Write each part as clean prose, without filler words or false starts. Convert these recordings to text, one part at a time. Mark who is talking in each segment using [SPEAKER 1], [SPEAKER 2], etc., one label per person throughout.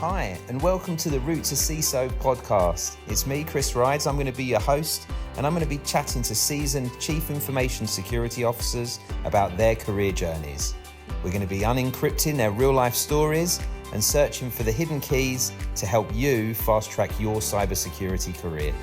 [SPEAKER 1] Hi, and welcome to the Route to CISO Podcast. It's me, Kris Rides. I'm going to be your host, and I'm going to be chatting to seasoned Chief Information Security Officers about their career journeys. We're going to be unencrypting their real-life stories and searching for the hidden keys to help you fast-track your cybersecurity career.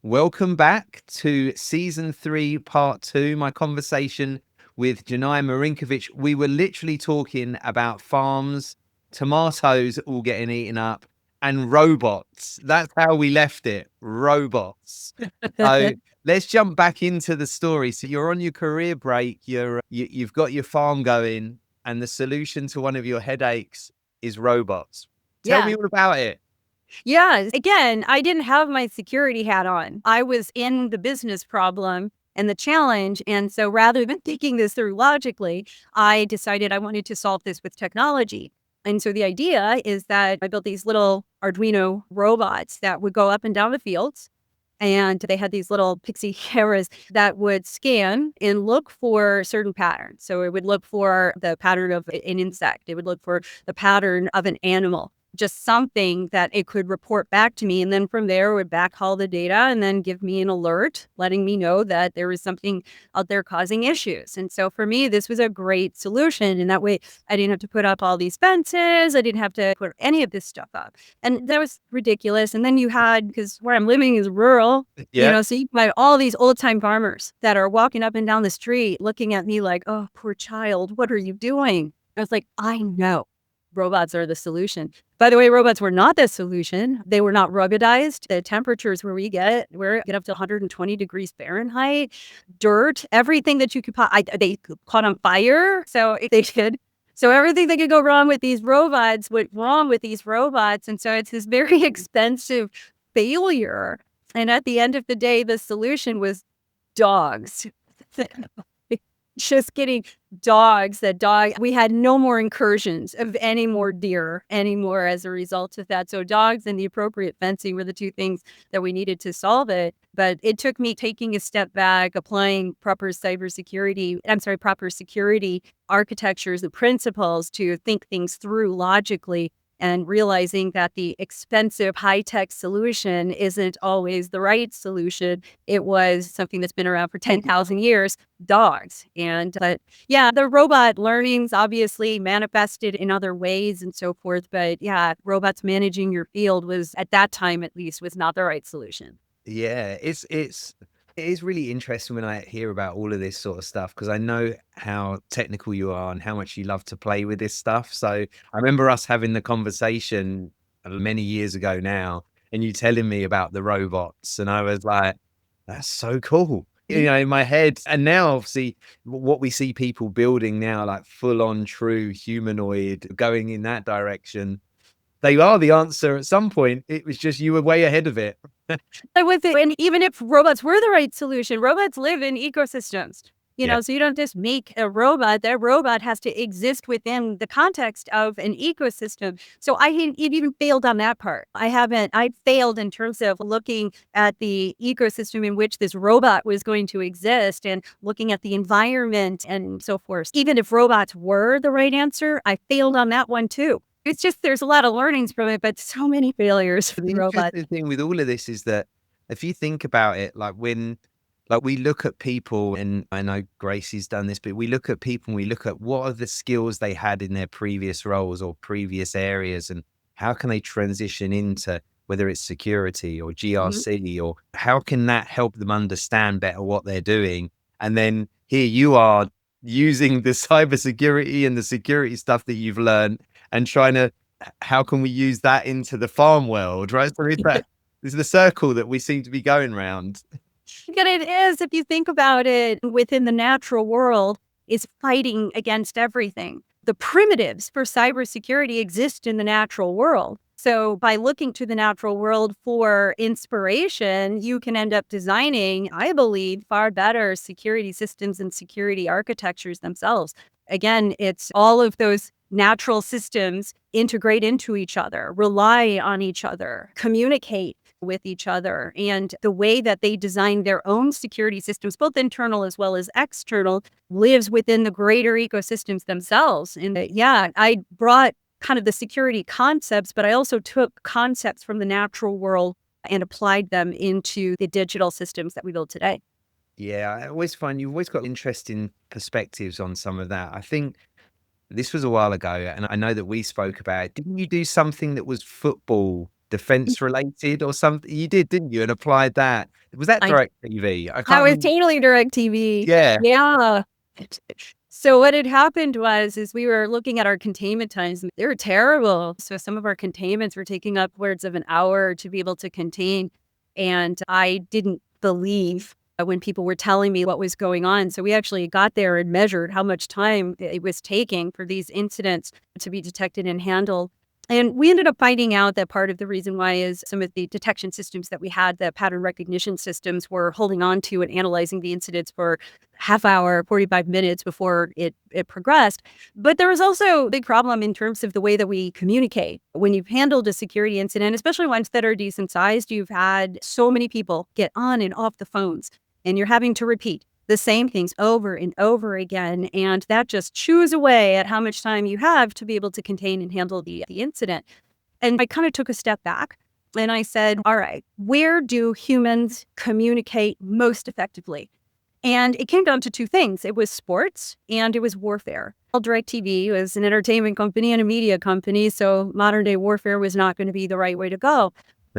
[SPEAKER 1] Welcome back to Season 3, Part 2, my conversation with Jenai Marinkovic. We were literally talking about farms, tomatoes all getting eaten up, and robots. That's how we left it, robots. So let's jump back into the story. So you're on your career break, you've got your farm going, and the solution to one of your headaches is robots. Tell me all about it.
[SPEAKER 2] Yeah. Again, I didn't have my security hat on. I was in the business problem and the challenge. And so rather than thinking this through logically, I decided I wanted to solve this with technology. And so the idea is that I built these little Arduino robots that would go up and down the fields. And they had these little pixie cameras that would scan and look for certain patterns. So it would look for the pattern of an insect. It would look for the pattern of an animal. Just something that it could report back to me. And then from there, it would backhaul the data and then give me an alert, letting me know that there was something out there causing issues. And so for me, this was a great solution. And that way, I didn't have to put up all these fences. I didn't have to put any of this stuff up. And that was ridiculous. And then you had, because where I'm living is rural, so you had all these old time farmers that are walking up and down the street looking at me like, oh, poor child, what are you doing? I was like, I know. Robots are the solution. By the way, robots were not the solution. They were not ruggedized. The temperatures where we get up to 120 degrees Fahrenheit, dirt, everything that you could they caught on fire. So they did. So everything that could go wrong with these robots went wrong with these robots. And so it's this very expensive failure. And at the end of the day, the solution was dogs. Just getting dogs. We had no more incursions of any more deer anymore as a result of that. So dogs and the appropriate fencing were the two things that we needed to solve it. But it took me taking a step back, applying proper security architectures and principles to think things through logically, and realizing that the expensive high-tech solution isn't always the right solution. It was something that's been around for 10,000 years, dogs. But the robot learnings obviously manifested in other ways and so forth. But robots managing your field was, at that time at least, was not the right solution.
[SPEAKER 1] Yeah, it is really interesting when I hear about all of this sort of stuff, because I know how technical you are and how much you love to play with this stuff. So I remember us having the conversation many years ago now, and you telling me about the robots, and I was like, that's so cool. In my head. And now obviously what we see people building now, like full on true humanoid going in that direction, they are the answer at some point. It was just you were way ahead of it.
[SPEAKER 2] And even if robots were the right solution, robots live in ecosystems, so you don't just make a robot. That robot has to exist within the context of an ecosystem. So it even failed on that part. I failed in terms of looking at the ecosystem in which this robot was going to exist and looking at the environment and so forth. Even if robots were the right answer, I failed on that one too. It's just, there's a lot of learnings from it, but so many failures for the robot.
[SPEAKER 1] The thing with all of this is that if you think about it, we look at people, and I know Gracie's done this, but we look at people and we look at what are the skills they had in their previous roles or previous areas, and how can they transition into whether it's security or GRC, or how can that help them understand better what they're doing? And then here you are using the cybersecurity and the security stuff that you've learned and trying to, how can we use that into the farm world, right? So it's the circle that we seem to be going round.
[SPEAKER 2] And it is, if you think about it, within the natural world, is fighting against everything. The primitives for cybersecurity exist in the natural world. So by looking to the natural world for inspiration, you can end up designing, I believe, far better security systems and security architectures themselves. Again, it's all of those natural systems integrate into each other, rely on each other, communicate with each other. And the way that they design their own security systems, both internal as well as external, lives within the greater ecosystems themselves. And I brought kind of the security concepts, but I also took concepts from the natural world and applied them into the digital systems that we build today.
[SPEAKER 1] Yeah, I always find you've always got interesting perspectives on some of that. I think this was a while ago, and I know that we spoke about it. Didn't you do something that was football defense related or something? You did, didn't you? And applied that. Was that
[SPEAKER 2] I
[SPEAKER 1] DirecTV? I
[SPEAKER 2] That
[SPEAKER 1] can't
[SPEAKER 2] was
[SPEAKER 1] remember.
[SPEAKER 2] totally DirecTV.
[SPEAKER 1] Yeah.
[SPEAKER 2] Yeah. So what had happened is we were looking at our containment times. They were terrible. So some of our containments were taking upwards of an hour to be able to contain. And I didn't believe when people were telling me what was going on. So we actually got there and measured how much time it was taking for these incidents to be detected and handled. And we ended up finding out that part of the reason why is some of the detection systems that we had, the pattern recognition systems, were holding on to and analyzing the incidents for half hour, 45 minutes before it progressed. But there was also a big problem in terms of the way that we communicate. When you've handled a security incident, especially ones that are decent sized, you've had so many people get on and off the phones, and you're having to repeat the same things over and over again. And that just chews away at how much time you have to be able to contain and handle the incident. And I kind of took a step back and I said, all right, where do humans communicate most effectively? And it came down to two things. It was sports and it was warfare. Well, DirecTV was an entertainment company and a media company, so modern day warfare was not going to be the right way to go.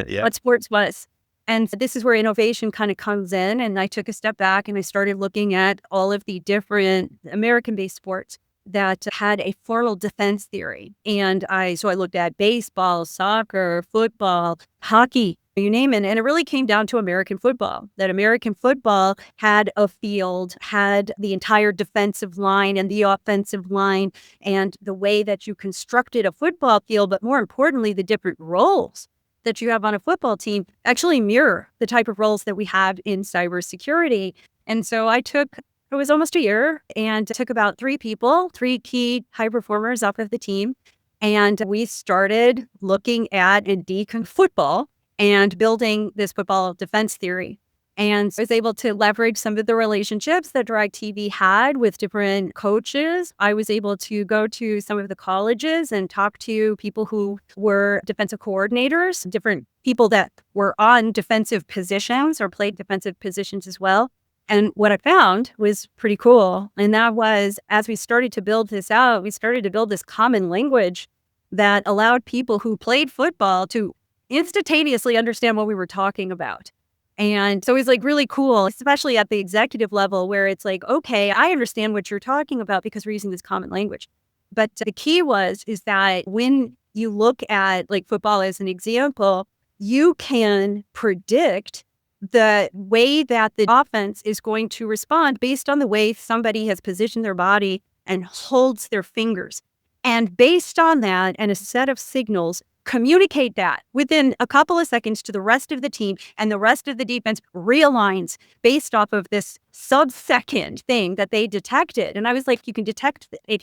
[SPEAKER 1] Yeah.
[SPEAKER 2] But sports was. And this is where innovation kind of comes in. And I took a step back and I started looking at all of the different American-based sports that had a formal defense theory. And I looked at baseball, soccer, football, hockey, you name it. And it really came down to American football, that American football had a field, had the entire defensive line and the offensive line, and the way that you constructed a football field, but more importantly, the different roles that you have on a football team actually mirror the type of roles that we have in cybersecurity. And so it was almost a year, and took about 3 people, 3 key high performers off of the team. And we started looking at and decon football and building this football defense theory. And I was able to leverage some of the relationships that DirecTV had with different coaches. I was able to go to some of the colleges and talk to people who were defensive coordinators, different people that were on defensive positions or played defensive positions as well. And what I found was pretty cool. And that was, as we started to build this out, we started to build this common language that allowed people who played football to instantaneously understand what we were talking about. And so it's like really cool, especially at the executive level, where it's like, okay, I understand what you're talking about because we're using this common language. But the key is that when you look at like football as an example, you can predict the way that the offense is going to respond based on the way somebody has positioned their body and holds their fingers. And based on that and a set of signals, communicate that within a couple of seconds to the rest of the team, and the rest of the defense realigns based off of this sub-second thing that they detected. And I was like, if you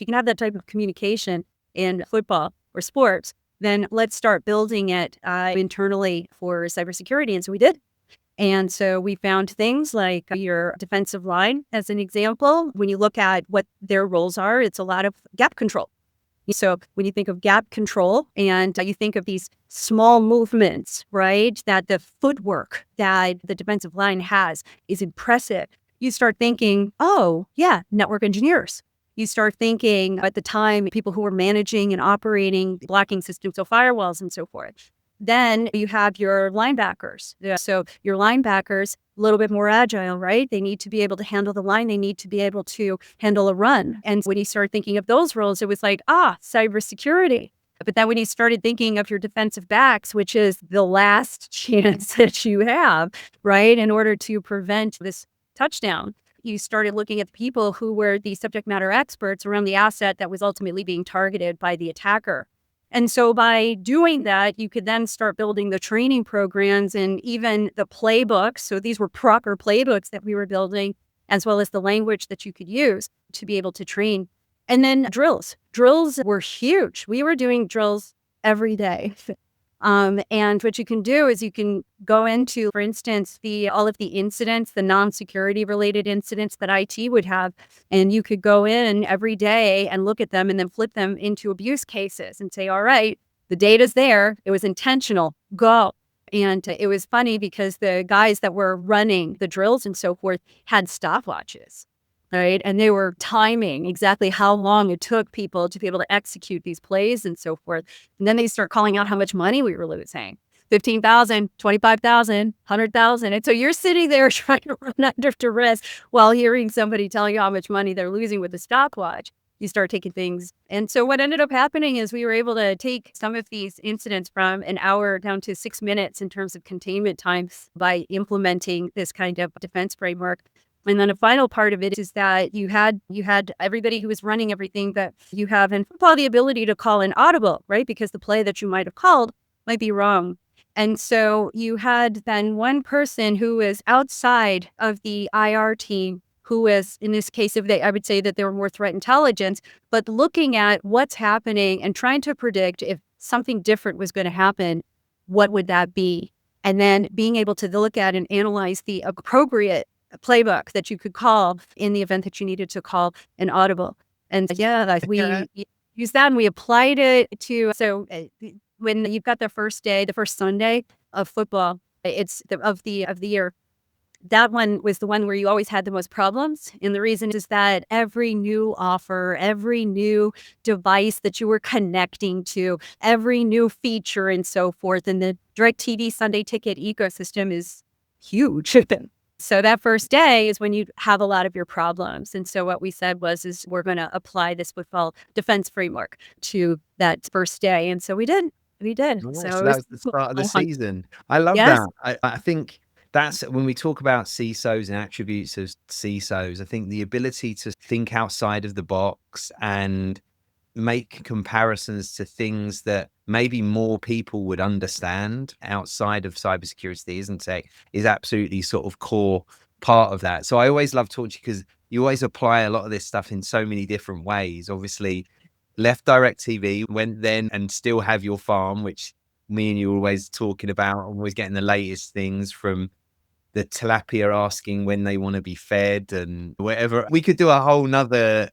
[SPEAKER 2] can have that type of communication in football or sports, then let's start building it internally for cybersecurity. And so we did. And so we found things like your defensive line, as an example. When you look at what their roles are, it's a lot of gap control. So when you think of gap control and you think of these small movements, right, that the footwork that the defensive line has is impressive, you start thinking, oh, yeah, network engineers. You start thinking at the time, people who were managing and operating blocking systems, so firewalls and so forth. Then you have your linebackers. So your linebackers, a little bit more agile, right? They need to be able to handle the line. They need to be able to handle a run. And when you start thinking of those roles, it was like, cybersecurity. But then when you started thinking of your defensive backs, which is the last chance that you have, right, in order to prevent this touchdown, you started looking at the people who were the subject matter experts around the asset that was ultimately being targeted by the attacker. And so by doing that, you could then start building the training programs and even the playbooks. So these were proper playbooks that we were building, as well as the language that you could use to be able to train. And then drills. Drills were huge. We were doing drills every day. And what you can do is you can go into, for instance, all of the incidents, the non-security related incidents that IT would have, and you could go in every day and look at them and then flip them into abuse cases and say, all right, the data's there. It was intentional. Go. And it was funny because the guys that were running the drills and so forth had stopwatches, right? And they were timing exactly how long it took people to be able to execute these plays and so forth. And then they start calling out how much money we were losing. 15,000, 25,000, 100,000. And so you're sitting there trying to run under duress while hearing somebody tell you how much money they're losing with a stopwatch. You start taking things. And so what ended up happening is we were able to take some of these incidents from an hour down to 6 minutes in terms of containment times by implementing this kind of defense framework. And then a final part of it is that you had everybody who was running everything that you have in football the ability to call an audible, right? Because the play that you might have called might be wrong. And so you had then one person who was outside of the IR team who is, in this case, I would say that they were more threat intelligence, but looking at what's happening and trying to predict if something different was going to happen, what would that be? And then being able to look at and analyze the appropriate playbook that you could call in the event that you needed to call an audible. And we used that and we applied it to, when you've got the first Sunday of football, it's of the year. That one was the one where you always had the most problems. And the reason is that every new offer, every new device that you were connecting to, every new feature and so forth, and the DirecTV Sunday Ticket ecosystem is huge. So that first day is when you have a lot of your problems. And so what we said is we're going to apply this football defense framework to that first day. And so we did.
[SPEAKER 1] Nice. So that was the start of the season. I love
[SPEAKER 2] Yes.
[SPEAKER 1] that. I think that's when we talk about CISOs and attributes of CISOs, I think the ability to think outside of the box and make comparisons to things that maybe more people would understand outside of cybersecurity, isn't it? Is absolutely sort of core part of that. So I always love talking to you because you always apply a lot of this stuff in so many different ways. Obviously, left DirecTV, went then and still have your farm, which me and you are always talking about, always getting the latest things from the tilapia asking when they want to be fed and whatever. We could do a whole nother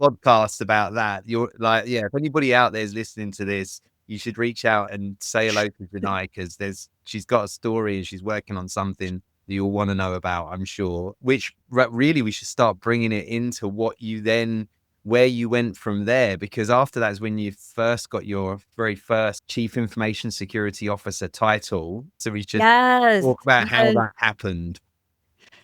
[SPEAKER 1] podcast about that. You're like, if anybody out there is listening to this, you should reach out and say hello to Jenai because she's got a story and she's working on something that you'll want to know about, I'm sure, which really we should start bringing it into where you went from there, because after that is when you first got your very first Chief Information Security Officer title. So we should talk about how that happened.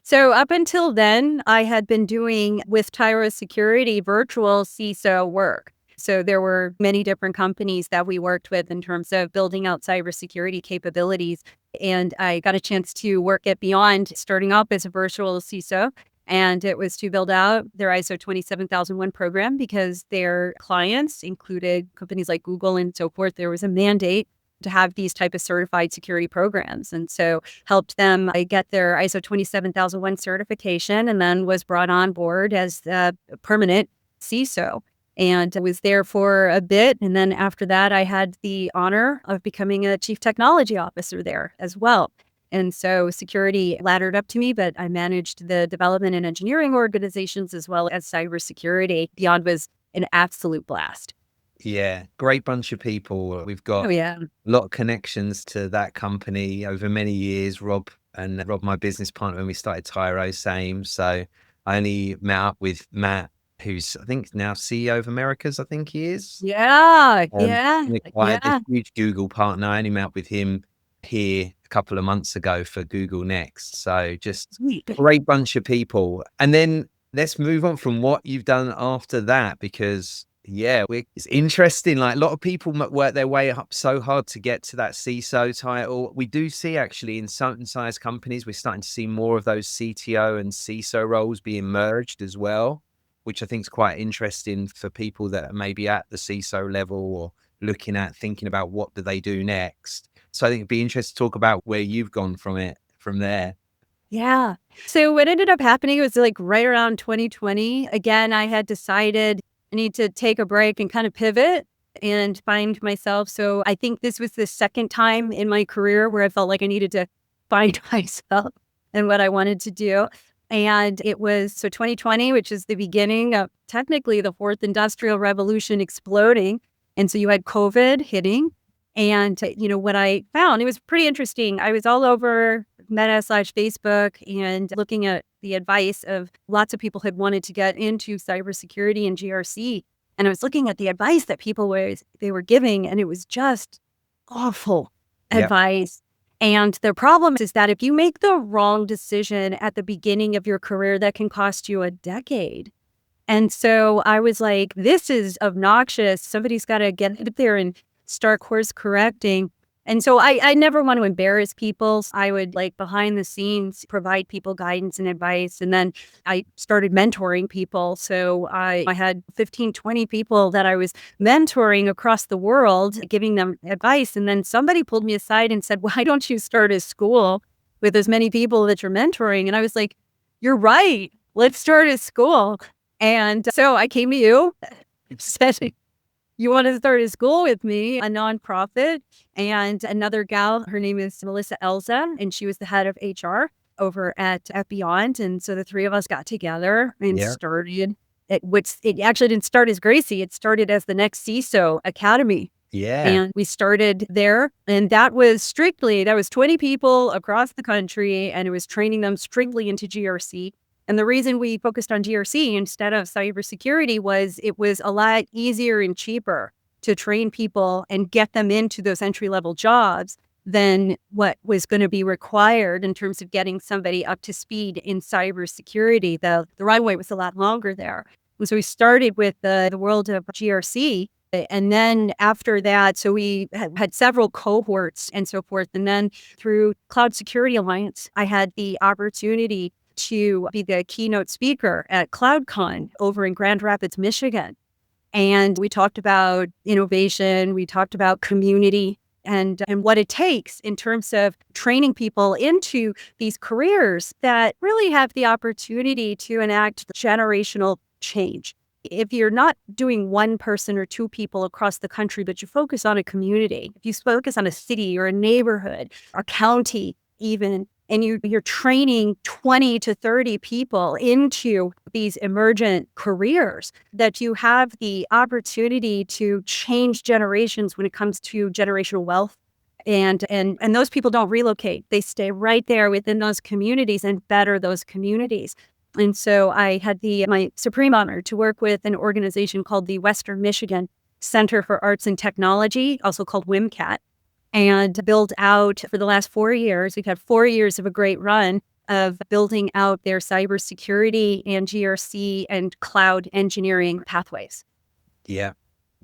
[SPEAKER 2] So up until then, I had been doing with Tyro Security virtual CISO work. So there were many different companies that we worked with in terms of building out cybersecurity capabilities. And I got a chance to work at Beyond, starting up as a virtual CISO. And it was to build out their ISO 27001 program because their clients included companies like Google and so forth. There was a mandate to have these type of certified security programs. And so helped them get their ISO 27001 certification and then was brought on board as a permanent CISO. And I was there for a bit. And then after that, I had the honor of becoming a chief technology officer there as well. And so security laddered up to me, but I managed the development and engineering organizations as well as cybersecurity. Beyond was an absolute blast.
[SPEAKER 1] Yeah, great bunch of people. We've got a lot of connections to that company over many years. Rob, my business partner, when we started Tyro, same. So I only met up with Matt, who's I think now CEO of Americas, I think he is.
[SPEAKER 2] Yeah.
[SPEAKER 1] A huge Google partner. I only met up with him here a couple of months ago for Google Next. So just great bunch of people. And then let's move on from what you've done after that, because it's interesting. Like a lot of people work their way up so hard to get to that CISO title. We do see actually in certain size companies, we're starting to see more of those CTO and CISO roles being merged as well, which I think is quite interesting for people that are maybe at the CISO level or thinking about what do they do next. So I think it'd be interesting to talk about where you've gone from there.
[SPEAKER 2] Yeah. So what ended up happening was like right around 2020. Again, I had decided I need to take a break and kind of pivot. and find myself. So I think this was the second time in my career where I felt like I needed to find myself and what I wanted to do. And it was 2020, which is the beginning of technically the fourth industrial revolution exploding. And so you had COVID hitting. And, what I found, it was pretty interesting. I was all over Meta/Facebook and looking at the advice of lots of people had wanted to get into cybersecurity and GRC. And I was looking at the advice that they were giving, and it was just awful advice. And the problem is that if you make the wrong decision at the beginning of your career, that can cost you a decade. And so I was like, this is obnoxious. Somebody's got to get up there and start course correcting. And so I never want to embarrass people. I would behind the scenes provide people guidance and advice. And then I started mentoring people. So I had 15, 20 people that I was mentoring across the world, giving them advice. And then somebody pulled me aside and said, why don't you start a school with as many people that you're mentoring? And I was like, you're right. Let's start a school. And so I came to you, said, you want to start a school with me, a nonprofit, and another gal, her name is Melissa Elza, and she was the head of HR over at Beyond. And so the three of us got together and started it, which it actually didn't start as Gracie. It started as the next CISO Academy.
[SPEAKER 1] Yeah.
[SPEAKER 2] And we started there, and that was 20 people across the country, and it was training them strictly into GRC. And the reason we focused on GRC instead of cybersecurity was it was a lot easier and cheaper to train people and get them into those entry-level jobs than what was going to be required in terms of getting somebody up to speed in cybersecurity. The runway was a lot longer there. And so we started with the world of GRC. And then after that, so we had several cohorts and so forth. And then through Cloud Security Alliance, I had the opportunity to be the keynote speaker at CloudCon over in Grand Rapids, Michigan. And we talked about innovation, we talked about community and what it takes in terms of training people into these careers that really have the opportunity to enact generational change. If you're not doing one person or two people across the country, but you focus on a community, if you focus on a city or a neighborhood, a county even, and you're training 20 to 30 people into these emergent careers, that you have the opportunity to change generations when it comes to generational wealth. And those people don't relocate. They stay right there within those communities and better those communities. And so I had my supreme honor to work with an organization called the Western Michigan Center for Arts and Technology, also called WMCAT. And build out for the last 4 years. We've had 4 years of a great run of building out their cybersecurity and GRC and cloud engineering pathways.
[SPEAKER 1] Yeah.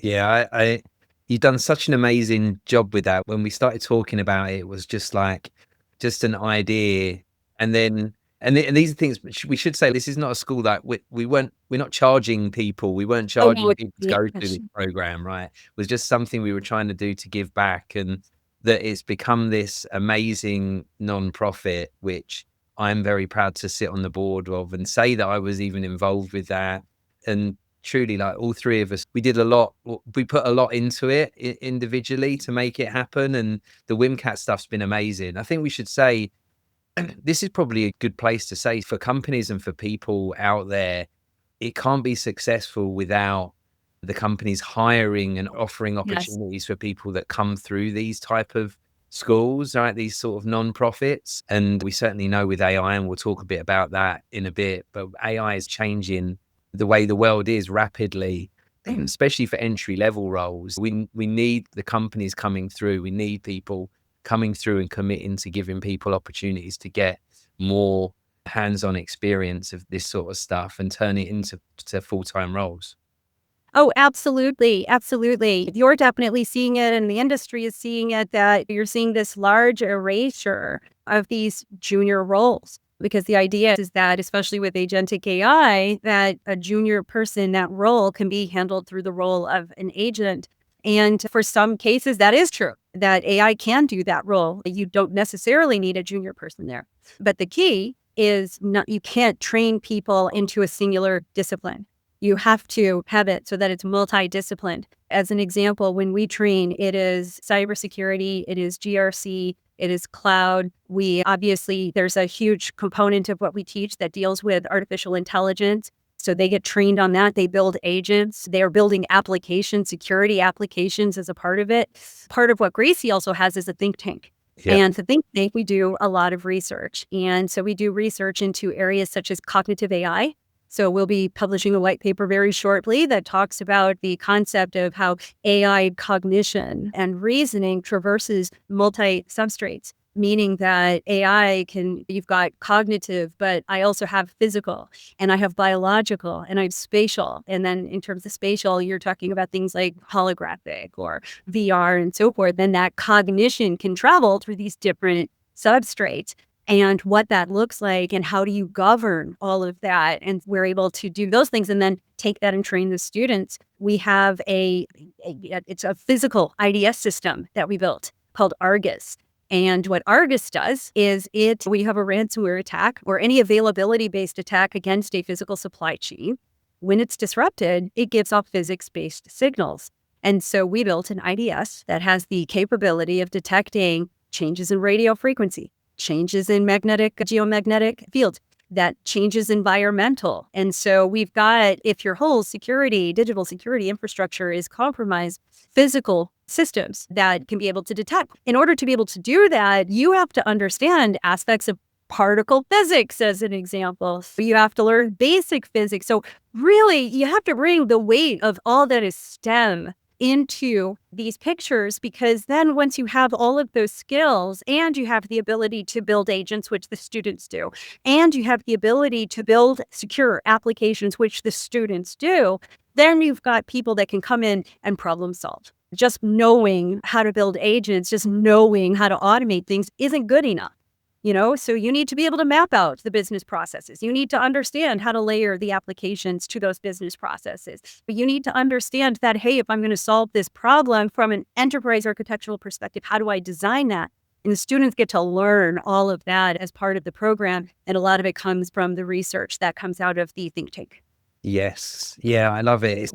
[SPEAKER 1] You've done such an amazing job with that. When we started talking about it, it was just an idea. And these are things we should say. This is not a school that we're not charging people. We weren't charging people to go through this program, right? It was just something we were trying to do to give back, and that it's become this amazing nonprofit, which I'm very proud to sit on the board of and say that I was even involved with that. And truly, all three of us, we put a lot into it individually to make it happen. And the WMCAT stuff's been amazing. I think we should say, this is probably a good place to say for companies and for people out there, it can't be successful without the companies hiring and offering opportunities for people that come through these type of schools, right? These sort of nonprofits. And we certainly know with AI, and we'll talk a bit about that in a bit, but AI is changing the way the world is rapidly, especially for entry level roles. We need the companies coming through. We need people coming through and committing to giving people opportunities to get more hands-on experience of this sort of stuff and turn it into full-time roles.
[SPEAKER 2] Oh, absolutely. Absolutely. You're definitely seeing it, and the industry is seeing it, that you're seeing this large erasure of these junior roles. Because the idea is that, especially with agentic AI, that a junior person, that role can be handled through the role of an agent. And for some cases, that is true, that AI can do that role. You don't necessarily need a junior person there. But the key is you can't train people into a singular discipline. You have to have it so that it's multidisciplined. As an example, when we train, it is cybersecurity, it is GRC, it is cloud. There's a huge component of what we teach that deals with artificial intelligence. So they get trained on that. They build agents. They are building applications, security applications as a part of it. Part of what Gracie also has is a think tank.
[SPEAKER 1] Yeah.
[SPEAKER 2] And the think tank, we do a lot of research. And so we do research into areas such as cognitive AI. So we'll be publishing a white paper very shortly that talks about the concept of how AI cognition and reasoning traverses multi-substrates, meaning that you've got cognitive, but I also have physical, and I have biological, and I have spatial. And then in terms of spatial, you're talking about things like holographic or VR and so forth. Then that cognition can travel through these different substrates. And what that looks like and how do you govern all of that. And we're able to do those things and then take that and train the students. We have it's a physical IDS system that we built called Argus. And what Argus does is we have a ransomware attack or any availability-based attack against a physical supply chain. When it's disrupted, it gives off physics-based signals. And so we built an IDS that has the capability of detecting changes in radio frequency, changes in geomagnetic fields, that changes environmental. And so we've got, if your whole digital security infrastructure is compromised, physical systems that can be able to detect. In order to be able to do that, you have to understand aspects of particle physics, as an example. So you have to learn basic physics. So really, you have to bring the weight of all that is STEM into these pictures, because then once you have all of those skills and you have the ability to build agents, which the students do, and you have the ability to build secure applications, which the students do, then you've got people that can come in and problem solve. Just knowing how to build agents, just knowing how to automate things isn't good enough. So you need to be able to map out the business processes. You need to understand how to layer the applications to those business processes. But you need to understand that, hey, if I'm going to solve this problem from an enterprise architectural perspective, how do I design that? And the students get to learn all of that as part of the program. And a lot of it comes from the research that comes out of the think tank.
[SPEAKER 1] Yes. Yeah, I love it.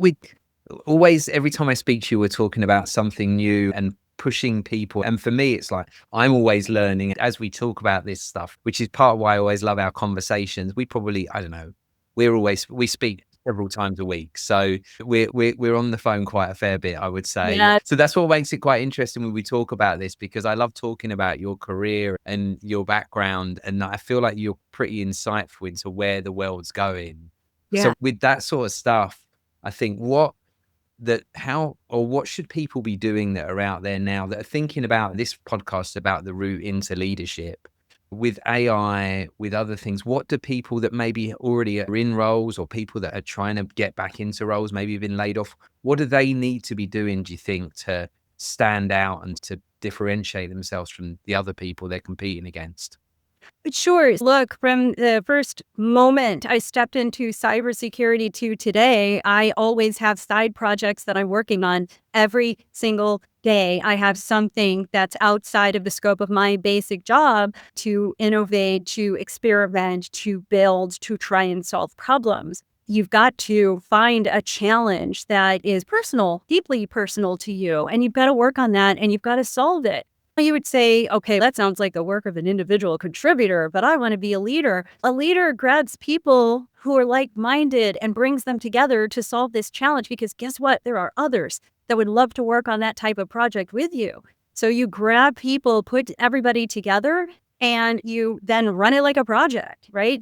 [SPEAKER 1] Every time I speak to you, we're talking about something new and pushing people. And for me, it's like, I'm always learning as we talk about this stuff, which is part of why I always love our conversations. We probably, I don't know, we speak several times a week. So we're on the phone quite a fair bit, I would say.
[SPEAKER 2] Yeah.
[SPEAKER 1] So that's what makes it quite interesting when we talk about this, because I love talking about your career and your background. And I feel like you're pretty insightful into where the world's going.
[SPEAKER 2] Yeah.
[SPEAKER 1] So with that sort of stuff, I think what should people be doing that are out there now that are thinking about this podcast, about the route into leadership with AI, with other things? What do people that maybe already are in roles, or people that are trying to get back into roles, maybe been laid off, what do they need to be doing, do you think, to stand out and to differentiate themselves from the other people they're competing against?
[SPEAKER 2] Sure. Look, from the first moment I stepped into cybersecurity to today, I always have side projects that I'm working on every single day. I have something that's outside of the scope of my basic job to innovate, to experiment, to build, to try and solve problems. You've got to find a challenge that is personal, deeply personal to you, and you've got to work on that and you've got to solve it. You would say, okay, that sounds like the work of an individual contributor, but I want to be a leader. A leader grabs people who are like-minded and brings them together to solve this challenge, because guess what? There are others that would love to work on that type of project with you. So you grab people, put everybody together, and you then run it like a project, right?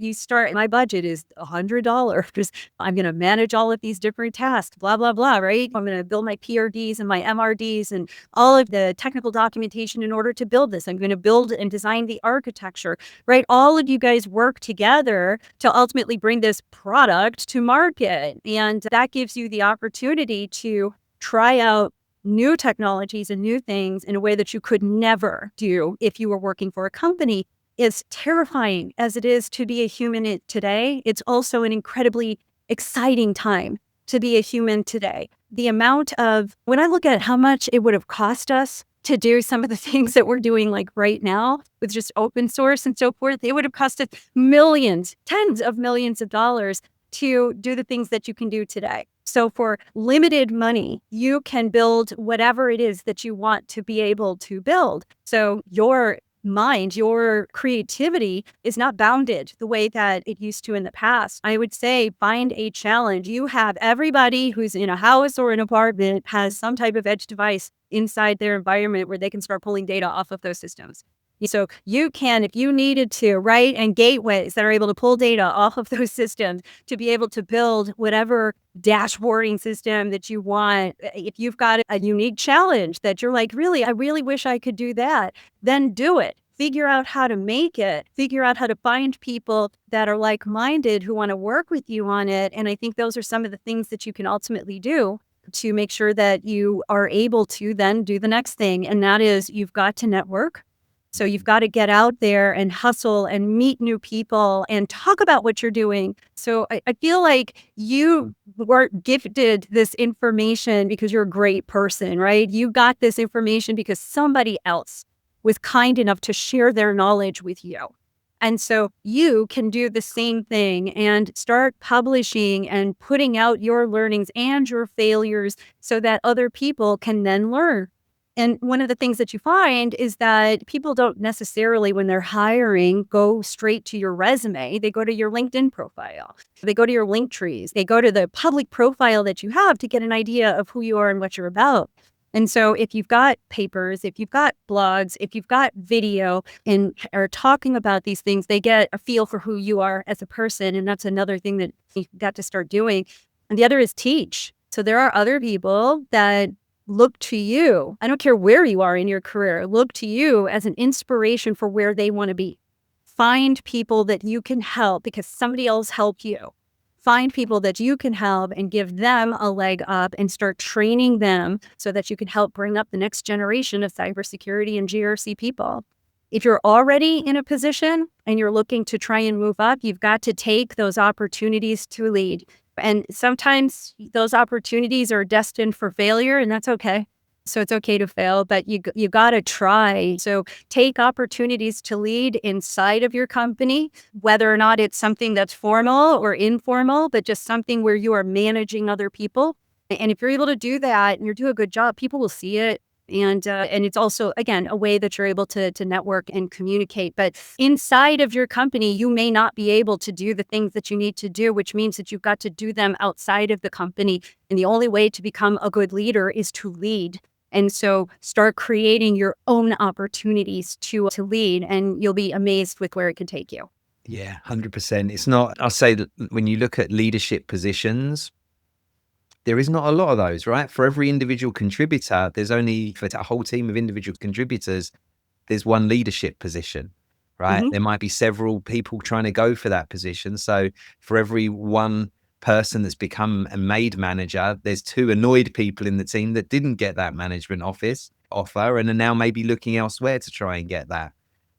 [SPEAKER 2] My budget is $100. I'm going to manage all of these different tasks, blah, blah, blah, right? I'm going to build my PRDs and my MRDs and all of the technical documentation in order to build this. I'm going to build and design the architecture, right? All of you guys work together to ultimately bring this product to market. And that gives you the opportunity to try out new technologies and new things in a way that you could never do if you were working for a company. As terrifying as it is to be a human today, it's also an incredibly exciting time to be a human today. When I look at how much it would have cost us to do some of the things that we're doing like right now with just open source and so forth, it would have cost us millions, tens of millions of dollars. to do the things that you can do today. So for limited money, you can build whatever it is that you want to be able to build. So your mind, your creativity is not bounded the way that it used to in the past. I would say find a challenge. You have everybody who's in a house or an apartment has some type of edge device inside their environment where they can start pulling data off of those systems. So you can, if you needed to, right, and gateways that are able to pull data off of those systems to be able to build whatever dashboarding system that you want. If you've got a unique challenge that you're like, really, I really wish I could do that, then do it. Figure out how to make it. Figure out how to find people that are like-minded who want to work with you on it. And I think those are some of the things that you can ultimately do to make sure that you are able to then do the next thing. And that is you've got to network. So you've got to get out there and hustle and meet new people and talk about what you're doing. So I feel like you were gifted this information because you're a great person, right? You got this information because somebody else was kind enough to share their knowledge with you. And so you can do the same thing and start publishing and putting out your learnings and your failures so that other people can then learn. And one of the things that you find is that people don't necessarily, when they're hiring, go straight to your resume. They go to your LinkedIn profile. They go to your link trees. They go to the public profile that you have to get an idea of who you are and what you're about. And so if you've got papers, if you've got blogs, if you've got video and are talking about these things, they get a feel for who you are as a person. And that's another thing that you've got to start doing. And the other is teach. So there are other people that look to you. I don't care where you are in your career, look to you as an inspiration for where they want to be. Find people that you can help because somebody else helped you. Find people that you can help and give them a leg up and start training them so that you can help bring up the next generation of cybersecurity and GRC people. If you're already in a position and you're looking to try and move up, you've got to take those opportunities to lead. And sometimes those opportunities are destined for failure, and that's okay. So it's okay to fail, but you got to try. So take opportunities to lead inside of your company, whether or not it's something that's formal or informal, but just something where you are managing other people. And if you're able to do that and you do a good job, people will see it. And it's also, again, a way that you're able to network and communicate. But inside of your company, you may not be able to do the things that you need to do, which means that you've got to do them outside of the company. And the only way to become a good leader is to lead. And so start creating your own opportunities to lead, and you'll be amazed with where it can take you.
[SPEAKER 1] Yeah, 100%. It's not, I'll say that when you look at leadership positions, there is not a lot of those, right? For every individual contributor, there's only, for a whole team of individual contributors, there's one leadership position, right?
[SPEAKER 2] Mm-hmm.
[SPEAKER 1] There might be several people trying to go for that position. So for every one person that's become a made manager, there's two annoyed people in the team that didn't get that management offer and are now maybe looking elsewhere to try and get that,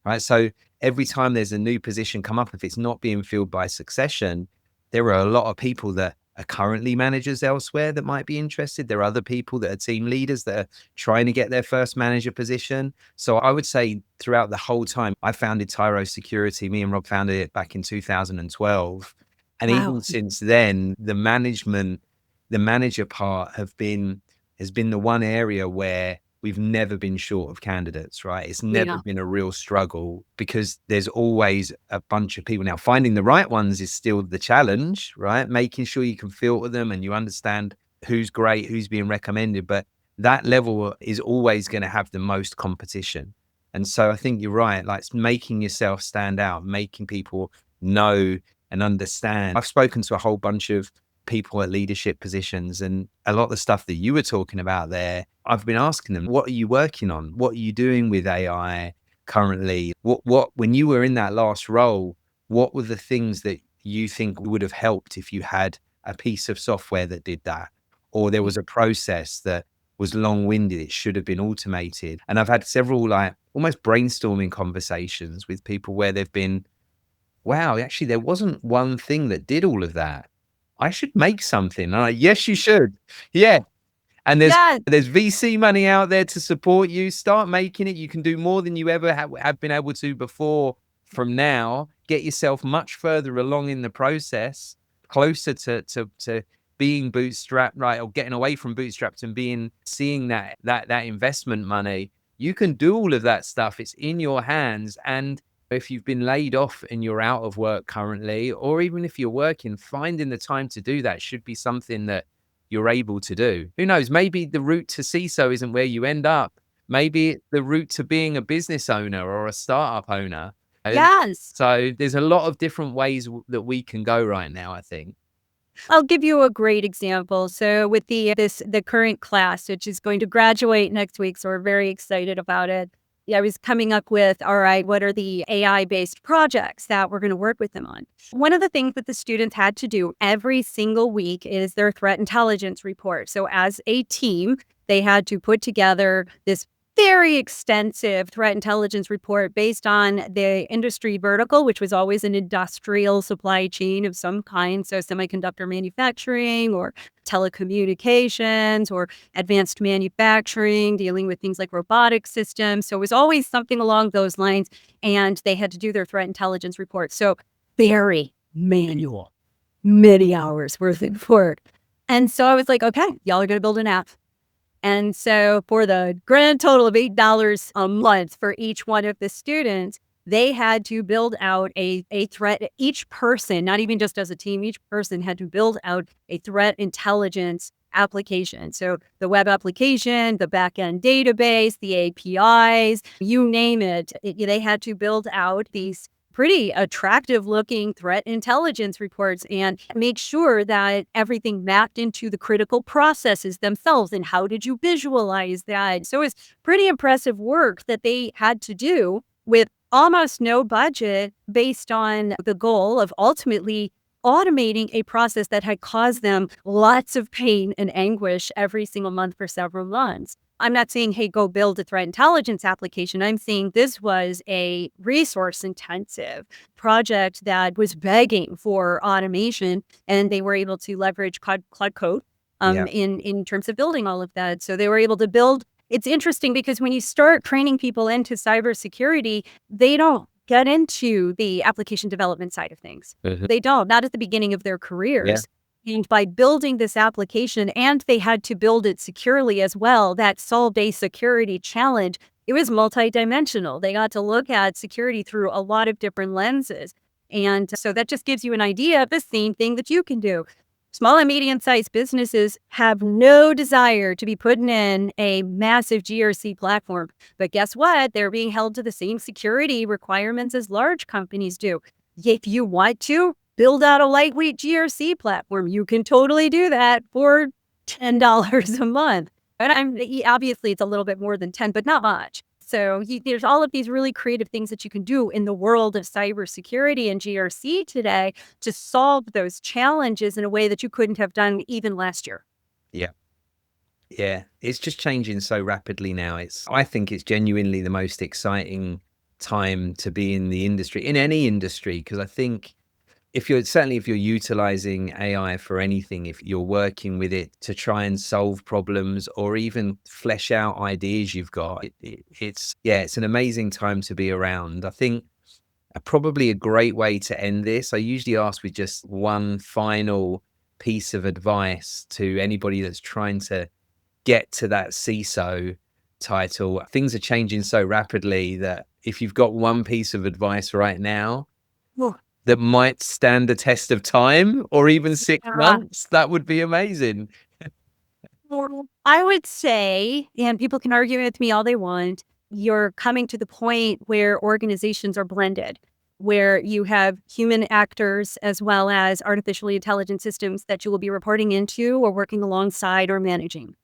[SPEAKER 1] right? So every time there's a new position come up, if it's not being filled by succession, there are a lot of people that are currently managers elsewhere that might be interested. There are other people that are team leaders that are trying to get their first manager position. So I would say throughout the whole time, I founded Tyro Security. Me and Rob founded it back in 2012. And
[SPEAKER 2] Wow.
[SPEAKER 1] even since then, the manager part has been the one area where we've never been short of candidates, right? It's never been a real struggle because there's always a bunch of people. Now, finding the right ones is still the challenge, right? Making sure you can filter them and you understand who's great, who's being recommended. But that level is always going to have the most competition. And so I think you're right, like making yourself stand out, making people know and understand. I've spoken to a whole bunch of people at leadership positions, and a lot of the stuff that you were talking about there, I've been asking them, what are you working on? What are you doing with AI currently? What when you were in that last role, what were the things that you think would have helped if you had a piece of software that did that? Or there was a process that was long-winded, it should have been automated. And I've had several like almost brainstorming conversations with people where they've been, wow, actually there wasn't one thing that did all of that. I should make something. And I'm like, yes, you should. Yeah. And there's VC money out there to support you. Start making it. You can do more than you ever have been able to before. From now, get yourself much further along in the process. closer to being bootstrapped, right, or getting away from bootstrapped and seeing that investment money, you can do all of that stuff. It's in your hands. And if you've been laid off and you're out of work currently, or even if you're working, finding the time to do that should be something that you're able to do. Who knows? Maybe the route to CISO isn't where you end up. Maybe the route to being a business owner or a startup owner.
[SPEAKER 2] Yes.
[SPEAKER 1] So there's a lot of different ways that we can go right now, I think.
[SPEAKER 2] I'll give you a great example. So with the current class, which is going to graduate next week, so we're very excited about it. Yeah, I was coming up with, all right, what are the AI-based projects that we're going to work with them on? One of the things that the students had to do every single week is their threat intelligence report. So as a team, they had to put together this very extensive threat intelligence report based on the industry vertical, which was always an industrial supply chain of some kind. So semiconductor manufacturing or telecommunications or advanced manufacturing, dealing with things like robotic systems. So it was always something along those lines. And they had to do their threat intelligence report. So very manual, many hours worth of work. And so I was like, okay, y'all are going to build an app. And so for the grand total of $8 a month for each one of the students, they had to build out a threat. Each person, not even just as a team, each person had to build out a threat intelligence application. So the web application, the backend database, the APIs, you name it, they had to build out these pretty attractive looking threat intelligence reports and make sure that everything mapped into the critical processes themselves. And how did you visualize that? So it's pretty impressive work that they had to do with almost no budget, based on the goal of ultimately automating a process that had caused them lots of pain and anguish every single month for several months. I'm not saying, hey, go build a threat intelligence application. I'm saying this was a resource intensive project that was begging for automation, and they were able to leverage Cloud Code in terms of building all of that. So they were able to build. It's interesting because when you start training people into cybersecurity, they don't get into the application development side of things.
[SPEAKER 1] Mm-hmm.
[SPEAKER 2] They don't, not at the beginning of their careers. And by building this application, and they had to build it securely as well, that solved a security challenge. It was multidimensional. They got to look at security through a lot of different lenses. And so that just gives you an idea of the same thing that you can do. Small and medium-sized businesses have no desire to be putting in a massive GRC platform. But guess what? They're being held to the same security requirements as large companies do. If you want to build out a lightweight GRC platform, you can totally do that for $10 a month. And obviously, it's a little bit more than 10, but not much. So there's all of these really creative things that you can do in the world of cybersecurity and GRC today to solve those challenges in a way that you couldn't have done even last year.
[SPEAKER 1] Yeah. It's just changing so rapidly now. I think it's genuinely the most exciting time to be in the industry, in any industry, because I think if you're utilizing AI for anything, if you're working with it to try and solve problems or even flesh out ideas you've got, it's an amazing time to be around. I think probably a great way to end this, I usually ask with just one final piece of advice to anybody that's trying to get to that CISO title. Things are changing so rapidly that if you've got one piece of advice right now, that might stand the test of time or even 6 months, that would be amazing.
[SPEAKER 2] I would say, and people can argue with me all they want, you're coming to the point where organizations are blended, where you have human actors as well as artificial intelligence systems that you will be reporting into or working alongside or managing.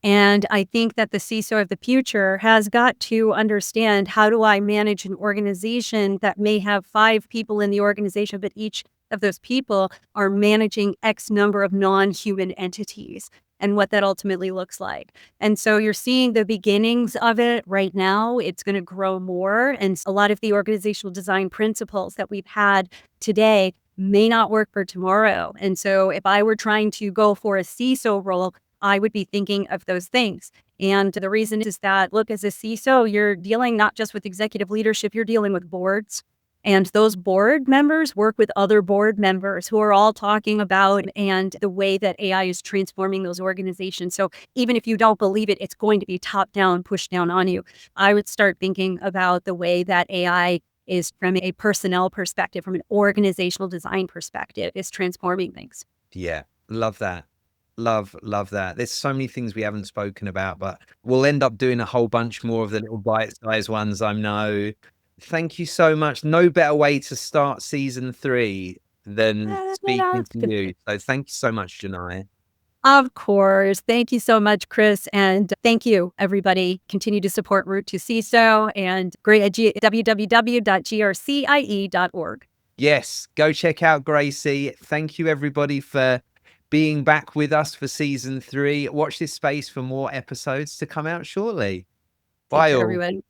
[SPEAKER 2] And I think that the CISO of the future has got to understand, how do I manage an organization that may have 5 people in the organization, but each of those people are managing X number of non-human entities, and what that ultimately looks like. And so you're seeing the beginnings of it right now. It's going to grow more. And a lot of the organizational design principles that we've had today may not work for tomorrow. And so if I were trying to go for a CISO role, I would be thinking of those things. And the reason is that, look, as a CISO, you're dealing not just with executive leadership, you're dealing with boards And those board members work with other board members who are all talking about and the way that AI is transforming those organizations. So even if you don't believe it, it's going to be top down, pushed down on you. I would start thinking about the way that AI is from a personnel perspective, from an organizational design perspective, is transforming things.
[SPEAKER 1] Yeah, love that. Love that. There's so many things we haven't spoken about, but we'll end up doing a whole bunch more of the little bite-sized ones, I know. Thank you so much. No better way to start season 3 than speaking to you. So thank you so much, Jenai.
[SPEAKER 2] Of course. Thank you so much, Kris. And thank you, everybody. Continue to support Route to CISO and great at www.grcie.org.
[SPEAKER 1] Yes, go check out Gracie. Thank you, everybody, for being back with us for season 3. Watch this space for more episodes to come out shortly. Bye, all.
[SPEAKER 2] Everyone.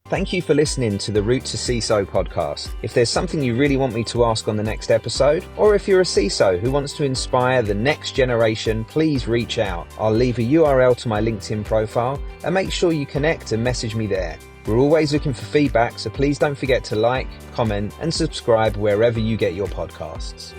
[SPEAKER 3] Thank you for listening to the Route to CISO podcast. If there's something you really want me to ask on the next episode, or if you're a CISO who wants to inspire the next generation, please reach out. I'll leave a URL to my LinkedIn profile and make sure you connect and message me there. We're always looking for feedback, so please don't forget to like, comment, and subscribe wherever you get your podcasts.